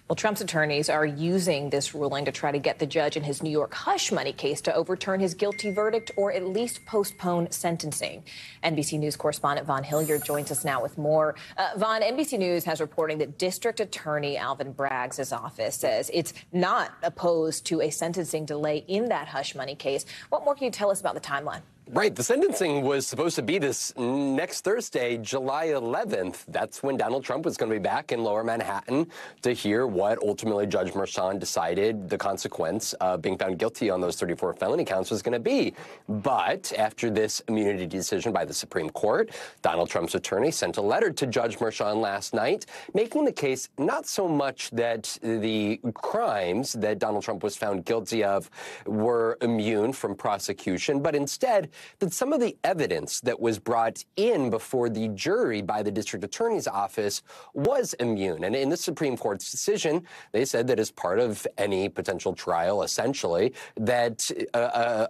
Well, Trump's attorneys are using this ruling to try to get the judge in his New York hush money case to overturn his guilty verdict or at least postpone sentencing. NBC News correspondent Vaughn Hilliard joins us now with more. Vaughn, NBC News has reporting that District Attorney Alvin Bragg's office says it's not opposed to a sentencing delay in that hush money case. What more can you tell us about the timeline? Right. The sentencing was supposed to be this next Thursday, July 11th. That's when Donald Trump was going to be back in Lower Manhattan to hear what ultimately Judge Merchan decided the consequence of being found guilty on those 34 felony counts was going to be. But after this immunity decision by the Supreme Court, Donald Trump's attorney sent a letter to Judge Merchan last night, making the case not so much that the crimes that Donald Trump was found guilty of were immune from prosecution, but instead that some of the evidence that was brought in before the jury by the district attorney's office was immune. And in the Supreme Court's decision, they said that as part of any potential trial, essentially, that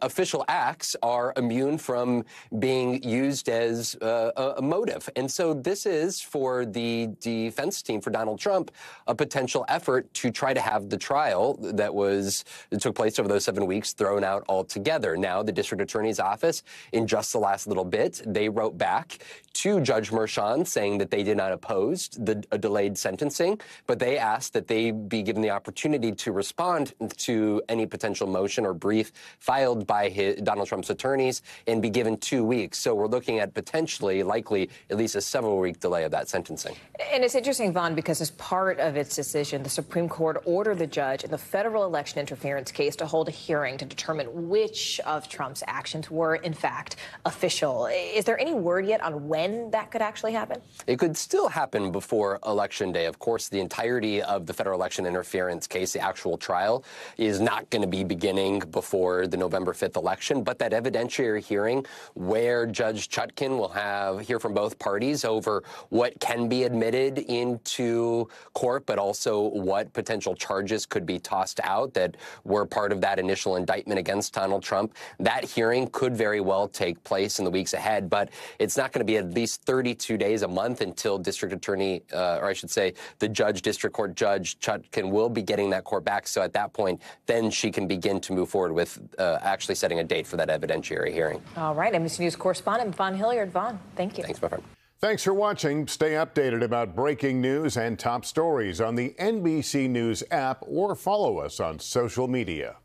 official acts are immune from being used as a motive. And so this is, for the defense team, for Donald Trump, a potential effort to try to have the trial that took place over those 7 weeks thrown out altogether. Now, the district attorney's office, in just the last little bit, they wrote back to Judge Merchan saying that they did not oppose a delayed sentencing, but they asked that they be given the opportunity to respond to any potential motion or brief filed by Donald Trump's attorneys and be given 2 weeks. So we're looking at potentially, likely, at least a several-week delay of that sentencing. And it's interesting, Vaughn, because as part of its decision, the Supreme Court ordered the judge in the federal election interference case to hold a hearing to determine which of Trump's actions were, in fact, official. Is there any word yet on when that could actually happen? It could still happen before Election Day. Of course, the entirety of the federal election interference case, the actual trial, is not going to be beginning before the November 5th election. But that evidentiary hearing where Judge Chutkan will hear from both parties over what can be admitted into court, but also what potential charges could be tossed out that were part of that initial indictment against Donald Trump, that hearing could very well take place in the weeks ahead, but it's not going to be at least 32 days, a month, until District Attorney, or I should say, the District Court Judge Chutkan will be getting that court back. So at that point, then she can begin to move forward with actually setting a date for that evidentiary hearing. All right. NBC News correspondent Vaughn Hilliard. Vaughn, thank you. Thanks, my friend. Thanks for watching. Stay updated about breaking news and top stories on the NBC News app or follow us on social media.